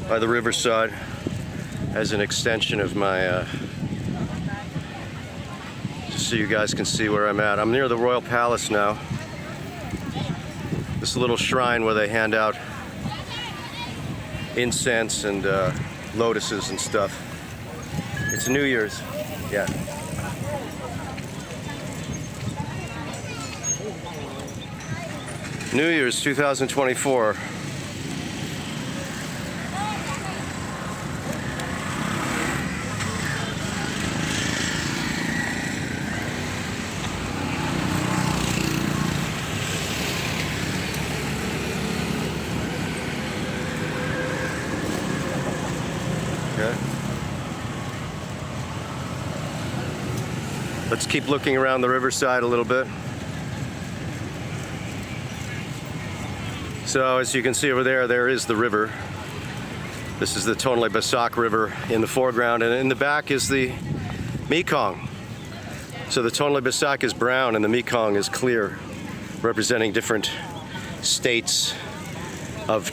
By the riverside as an extension of my just so you guys can see where I'm at. I'm near the Royal Palace now. This little shrine where they hand out incense and lotuses and stuff. It's New Year's. Yeah. New Year's 2024. Okay. Let's keep looking around the riverside a little bit. So as you can see over there, there is the river. This is the Tonle Sap River in the foreground, and in the back is the Mekong. So the Tonle Sap is brown and the Mekong is clear, representing different states of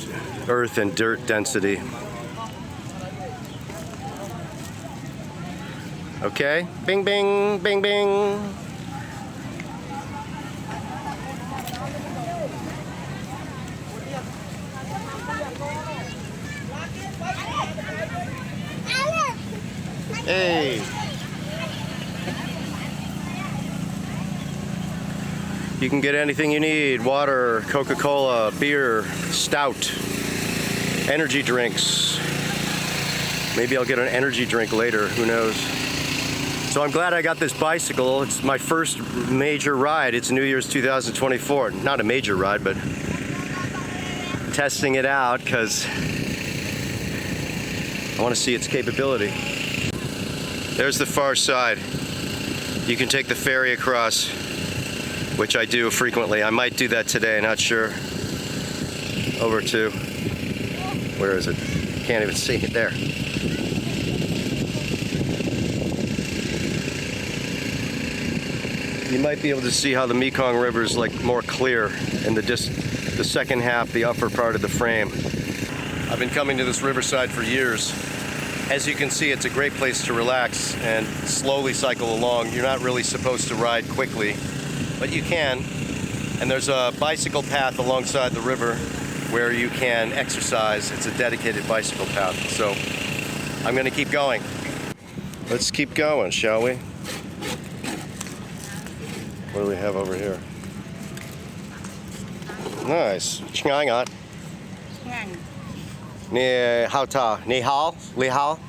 earth and dirt density. Okay, bing, bing, bing, bing. Hey. You can get anything you need: water, Coca-Cola, beer, stout, energy drinks. Maybe I'll get an energy drink later, who knows. So I'm glad I got this bicycle. It's my first major ride. It's New Year's 2024. Not a major ride, but testing it out because I want to see its capability. There's the far side. You can take the ferry across, which I do frequently. I might do that today, not sure. Over to, where is it? Can't even see it there. You might be able to see how the Mekong River is like more clear in the second half, the upper part of the frame. I've been coming to this riverside for years. As you can see, it's a great place to relax and slowly cycle along. You're not really supposed to ride quickly, but you can. And there's a bicycle path alongside the river where you can exercise. It's a dedicated bicycle path. So I'm going to keep going. Let's keep going, shall we? What do we have over here? Nice. Chngangat. Ni hao ta. Ni hao? Li hao?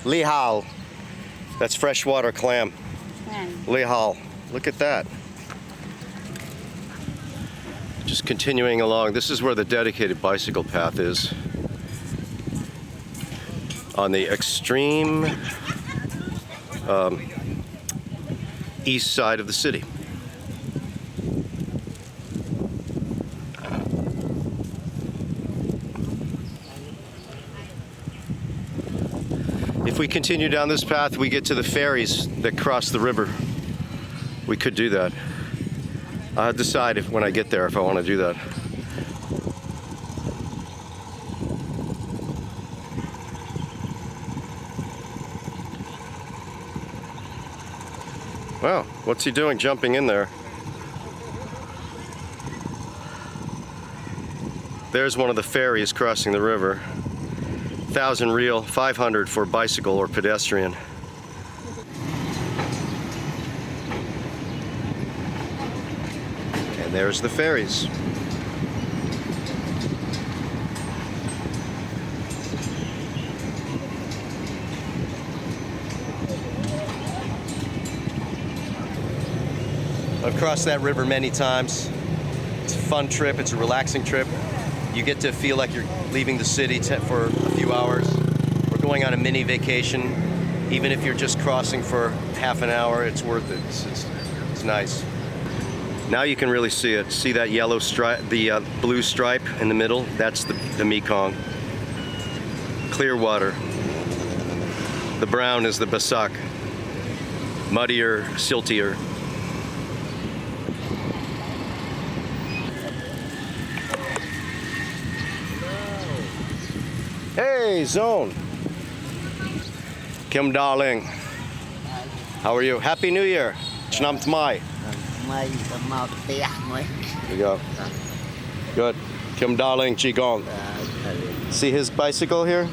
Li hao. That's freshwater clam. Li hao. Look at that. Just continuing along. This is where the dedicated bicycle path is. On the extreme east side of the city. If we continue down this path, we get to the ferries that cross the river. We could do that. I'll decide when I get there if I want to do that. Wow, what's he doing jumping in there? There's one of the ferries crossing the river. 1,000 real, 500 for bicycle or pedestrian. And there's the ferries. I've crossed that river many times. It's a fun trip, it's a relaxing trip. You get to feel like you're leaving the city for a few hours. We're going on a mini vacation. Even if you're just crossing for half an hour, it's worth it. It's nice. Now you can really see it. See that yellow stripe, the blue stripe in the middle? That's the Mekong. Clear water. The brown is the Basak. Muddier, siltier. Hey, Zone. Kim Darling. How are you? Happy New Year. Chnam Tmai. There you go. Good. Kim Darling Qigong. See his bicycle here?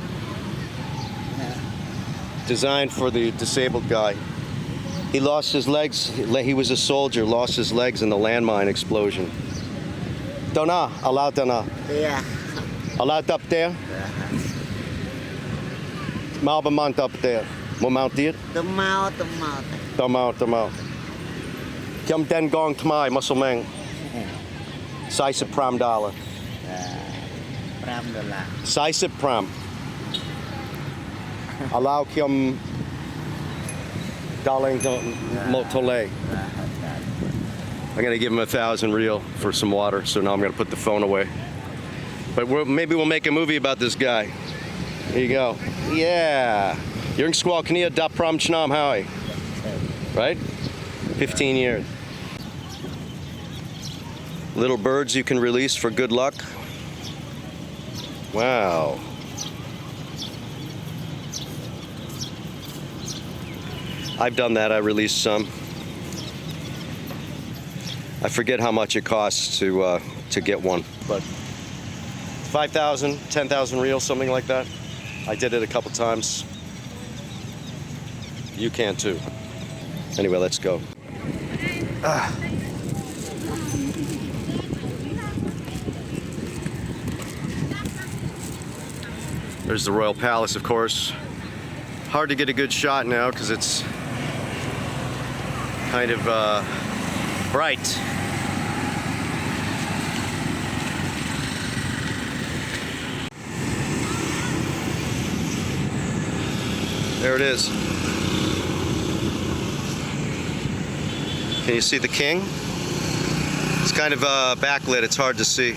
Designed for the disabled guy. He lost his legs. He was a soldier, lost his legs in the landmine explosion. Dona, allow Dona. Yeah. Allowed up there? Malbamant up there. Momount it? The mouth. Tamau. Kim Den Gong Tmai, Muscle Meng. Saisip Pram Dollar. $5. Saisip Pram. Allow Kim Darling Motole. I'm gonna give him 1,000 real for some water, so now I'm gonna put the phone away. But maybe we'll make a movie about this guy. There you go. Yeah. Yung Squall Knia Da Pram Chnam Howie. Right? 15 years. Little birds you can release for good luck. Wow. I've done that. I released some. I forget how much it costs to get one, but 5,000, 10,000 real, something like that. I did it a couple times. You can too. Anyway, let's go. There's the Royal Palace, of course. Hard to get a good shot now because it's kind of bright. There it is. Can you see the king? It's kind of backlit, it's hard to see.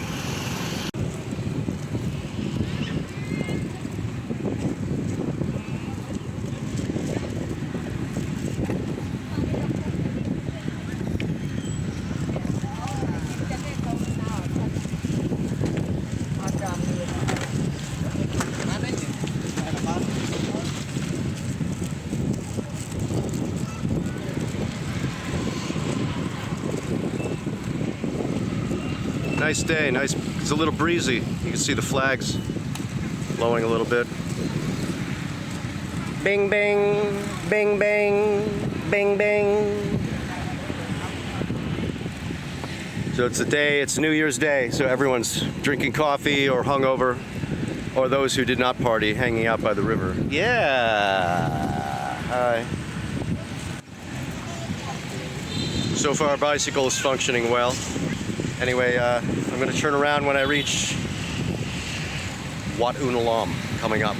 Nice day, nice. It's a little breezy. You can see the flags blowing a little bit. Bing bang, bing bang, bing bang. So it's the day, it's New Year's Day, so everyone's drinking coffee or hungover, or those who did not party hanging out by the river. Yeah. Hi. So far, our bicycle is functioning well. Anyway, I'm going to turn around when I reach Wat Ounalom coming up,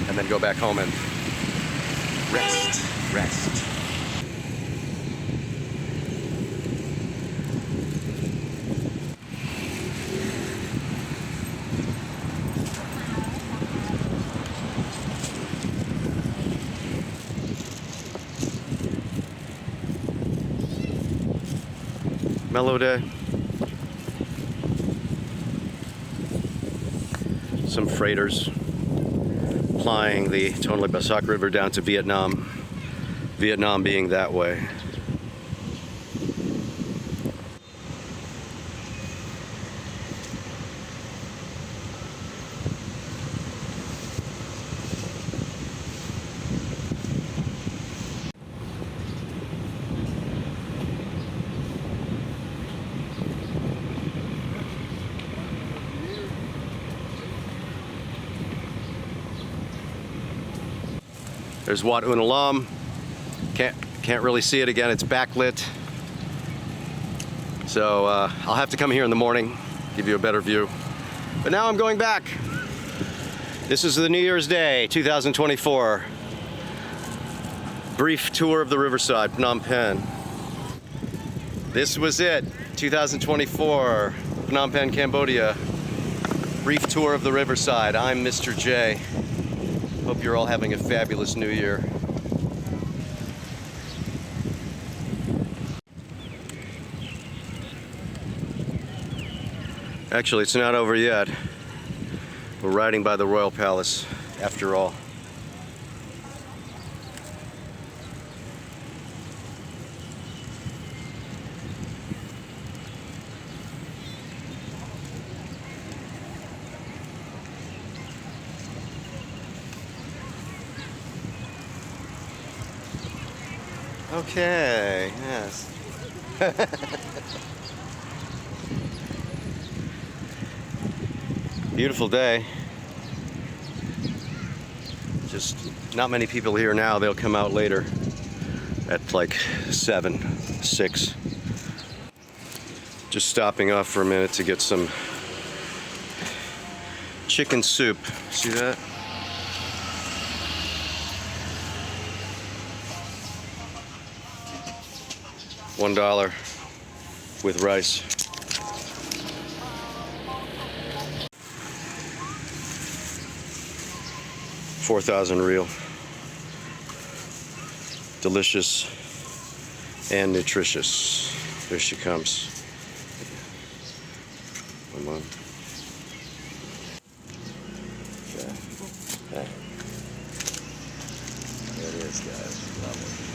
and then go back home and rest. Mellow day. Some freighters plying the Tonle Sap River down to Vietnam. Vietnam being that way. There's Wat Ounalom. Can't really see it again, it's backlit. So I'll have to come here in the morning, give you a better view. But now I'm going back. This is the New Year's Day, 2024. Brief tour of the riverside, Phnom Penh. This was it, 2024, Phnom Penh, Cambodia. Brief tour of the riverside. I'm Mr. J. Hope you're all having a fabulous New Year. Actually, it's not over yet. We're riding by the Royal Palace, after all. Okay, yes. Beautiful day. Just not many people here now. They'll come out later at like 7, 6. Just stopping off for a minute to get some chicken soup. See that? $1 with rice. $4,000 real. Delicious and nutritious. There she comes. Come on. Okay. There it is, guys. Love it.